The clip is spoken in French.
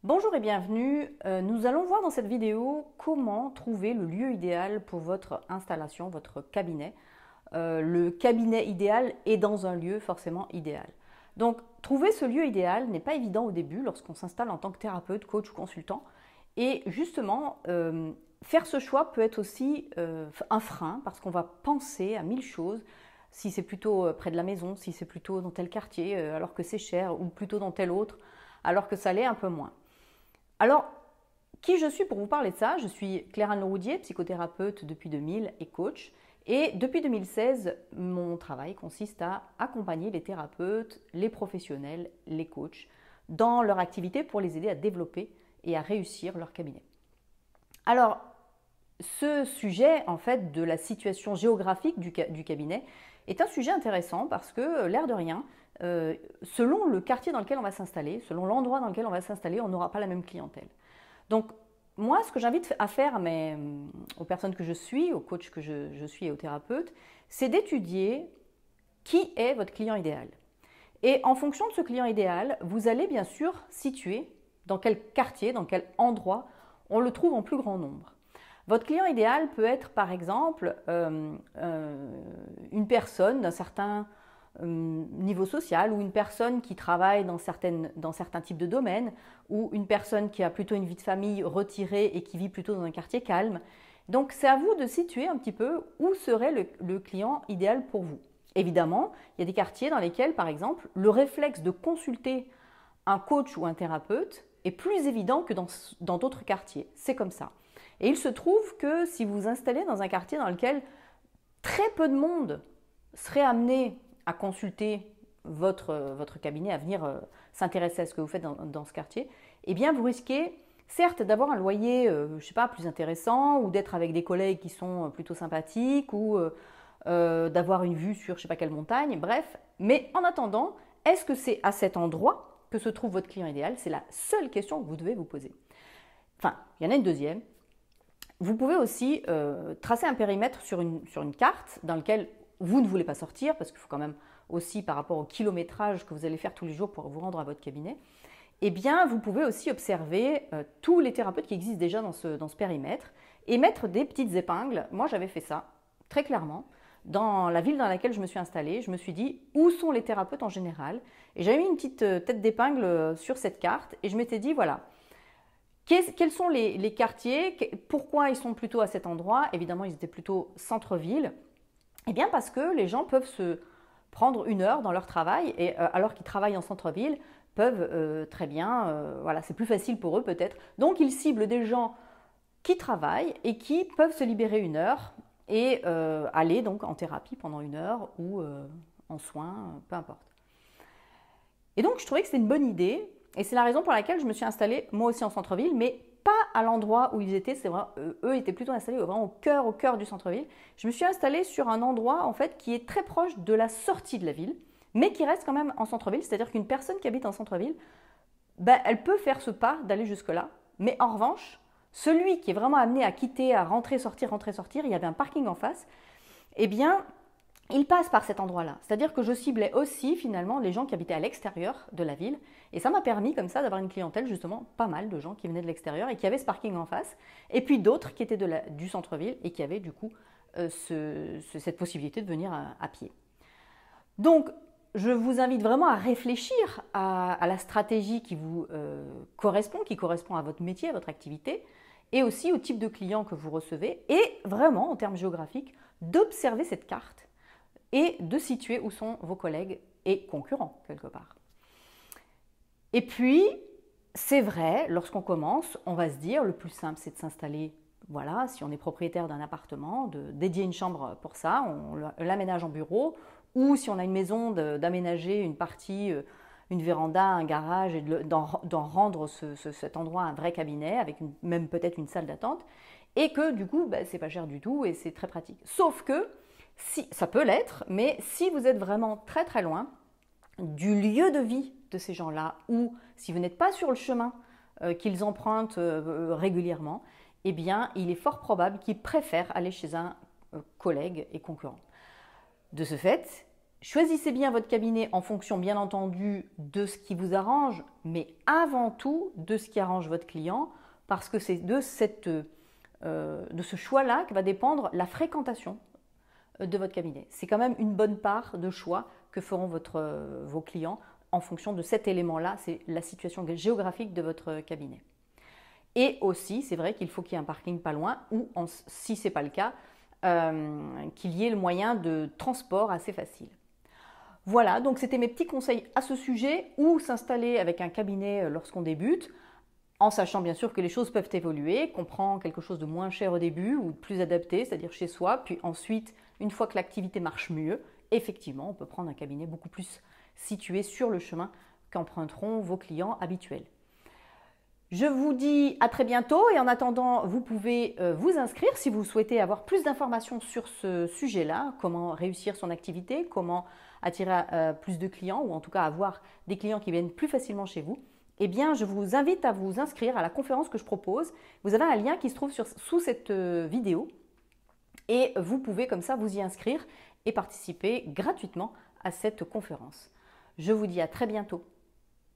Bonjour et bienvenue. Nous allons voir dans cette vidéo comment trouver le lieu idéal pour votre installation, votre cabinet. Le cabinet idéal est dans un lieu forcément idéal. Donc, trouver ce lieu idéal n'est pas évident au début lorsqu'on s'installe en tant que thérapeute, coach ou consultant. Et justement, faire ce choix peut être aussi un frein parce qu'on va penser à mille choses. Si c'est plutôt près de la maison, si c'est plutôt dans tel quartier alors que c'est cher, ou plutôt dans tel autre alors que ça l'est un peu moins. Alors, qui je suis pour vous parler de ça? Je suis Claire-Anne Leroudier, psychothérapeute depuis 2000 et coach. Et depuis 2016, mon travail consiste à accompagner les thérapeutes, les professionnels, les coachs dans leur activité pour les aider à développer et à réussir leur cabinet. Alors, ce sujet, en fait, de la situation géographique du cabinet est un sujet intéressant parce que, l'air de rien, selon le quartier dans lequel on va s'installer, selon l'endroit dans lequel on va s'installer, on n'aura pas la même clientèle. Donc, moi, ce que j'invite à faire aux personnes que je suis, aux coachs que je suis et aux thérapeutes, c'est d'étudier qui est votre client idéal. Et en fonction de ce client idéal, vous allez bien sûr situer dans quel quartier, dans quel endroit on le trouve en plus grand nombre. Votre client idéal peut être par exemple une personne d'un certain niveau social ou une personne qui travaille dans certains types de domaines ou une personne qui a plutôt une vie de famille retirée et qui vit plutôt dans un quartier calme. Donc c'est à vous de situer un petit peu où serait le client idéal pour vous. Évidemment, il y a des quartiers dans lesquels par exemple le réflexe de consulter un coach ou un thérapeute est plus évident que dans d'autres quartiers. C'est comme ça. Et il se trouve que si vous vous installez dans un quartier dans lequel très peu de monde serait amené à consulter votre cabinet, à venir s'intéresser à ce que vous faites dans ce quartier, eh bien vous risquez certes d'avoir un loyer, je ne sais pas, plus intéressant, ou d'être avec des collègues qui sont plutôt sympathiques, ou d'avoir une vue sur je ne sais pas quelle montagne, bref. Mais en attendant, est-ce que c'est à cet endroit que se trouve votre client idéal? C'est la seule question que vous devez vous poser. Enfin, il y en a une deuxième. Vous pouvez aussi tracer un périmètre sur une carte dans lequel vous ne voulez pas sortir, parce qu'il faut quand même aussi, par rapport au kilométrage que vous allez faire tous les jours pour vous rendre à votre cabinet, eh bien, vous pouvez aussi observer tous les thérapeutes qui existent déjà dans ce périmètre et mettre des petites épingles. Moi, j'avais fait ça, très clairement. Dans la ville dans laquelle je me suis installée, je me suis dit où sont les thérapeutes en général. Et j'avais mis une petite tête d'épingle sur cette carte et je m'étais dit, voilà, quels sont les quartiers? Pourquoi ils sont plutôt à cet endroit? Évidemment, ils étaient plutôt centre-ville. Eh bien, parce que les gens peuvent se prendre une heure dans leur travail et alors qu'ils travaillent en centre-ville, peuvent très bien, voilà, c'est plus facile pour eux peut-être. Donc, ils ciblent des gens qui travaillent et qui peuvent se libérer une heure et aller donc en thérapie pendant une heure ou en soins, peu importe. Et donc, je trouvais que c'était une bonne idée. Et c'est la raison pour laquelle je me suis installée moi aussi en centre-ville, mais pas à l'endroit où ils étaient. C'est vrai, eux étaient plutôt installés vraiment au cœur du centre-ville. Je me suis installée sur un endroit en fait qui est très proche de la sortie de la ville, mais qui reste quand même en centre-ville. C'est-à-dire qu'une personne qui habite en centre-ville, ben, elle peut faire ce pas d'aller jusque-là. Mais en revanche, celui qui est vraiment amené à quitter, à rentrer, sortir, il y avait un parking en face, eh bien, il passe par cet endroit-là. C'est-à-dire que je ciblais aussi finalement les gens qui habitaient à l'extérieur de la ville. Et ça m'a permis comme ça d'avoir une clientèle justement pas mal de gens qui venaient de l'extérieur et qui avaient ce parking en face. Et puis d'autres qui étaient du centre-ville et qui avaient du coup cette possibilité de venir à pied. Donc je vous invite vraiment à réfléchir à la stratégie qui vous correspond, qui correspond à votre métier, à votre activité, et aussi au type de client que vous recevez. Et vraiment, en termes géographiques, d'observer cette carte et de situer où sont vos collègues et concurrents, quelque part. Et puis, c'est vrai, lorsqu'on commence, on va se dire, le plus simple, c'est de s'installer, voilà, si on est propriétaire d'un appartement, de dédier une chambre pour ça, on l'aménage en bureau, ou si on a une maison, d'aménager une partie, une véranda, un garage, et d'en rendre cet endroit un vrai cabinet, avec même peut-être une salle d'attente, et que du coup, c'est pas cher du tout et c'est très pratique. Sauf que, si, ça peut l'être, mais si vous êtes vraiment très très loin du lieu de vie de ces gens-là, ou si vous n'êtes pas sur le chemin qu'ils empruntent régulièrement, eh bien, il est fort probable qu'ils préfèrent aller chez un collègue et concurrent. De ce fait, Choisissez bien votre cabinet en fonction, bien entendu, de ce qui vous arrange, mais avant tout de ce qui arrange votre client, parce que c'est de ce choix-là que va dépendre la fréquentation de votre cabinet. C'est quand même une bonne part de choix que feront vos clients en fonction de cet élément-là, c'est la situation géographique de votre cabinet. Et aussi, c'est vrai qu'il faut qu'il y ait un parking pas loin, ou si ce n'est pas le cas, qu'il y ait le moyen de transport assez facile. Voilà, donc c'était mes petits conseils à ce sujet, où s'installer avec un cabinet lorsqu'on débute, en sachant bien sûr que les choses peuvent évoluer, qu'on prend quelque chose de moins cher au début ou de plus adapté, c'est-à-dire chez soi, puis ensuite, une fois que l'activité marche mieux, effectivement, on peut prendre un cabinet beaucoup plus situé sur le chemin qu'emprunteront vos clients habituels. Je vous dis à très bientôt et en attendant, vous pouvez vous inscrire si vous souhaitez avoir plus d'informations sur ce sujet-là, comment réussir son activité, comment attirer plus de clients ou en tout cas avoir des clients qui viennent plus facilement chez vous. Eh bien, je vous invite à vous inscrire à la conférence que je propose. Vous avez un lien qui se trouve sous cette vidéo et vous pouvez comme ça vous y inscrire et participer gratuitement à cette conférence. Je vous dis à très bientôt.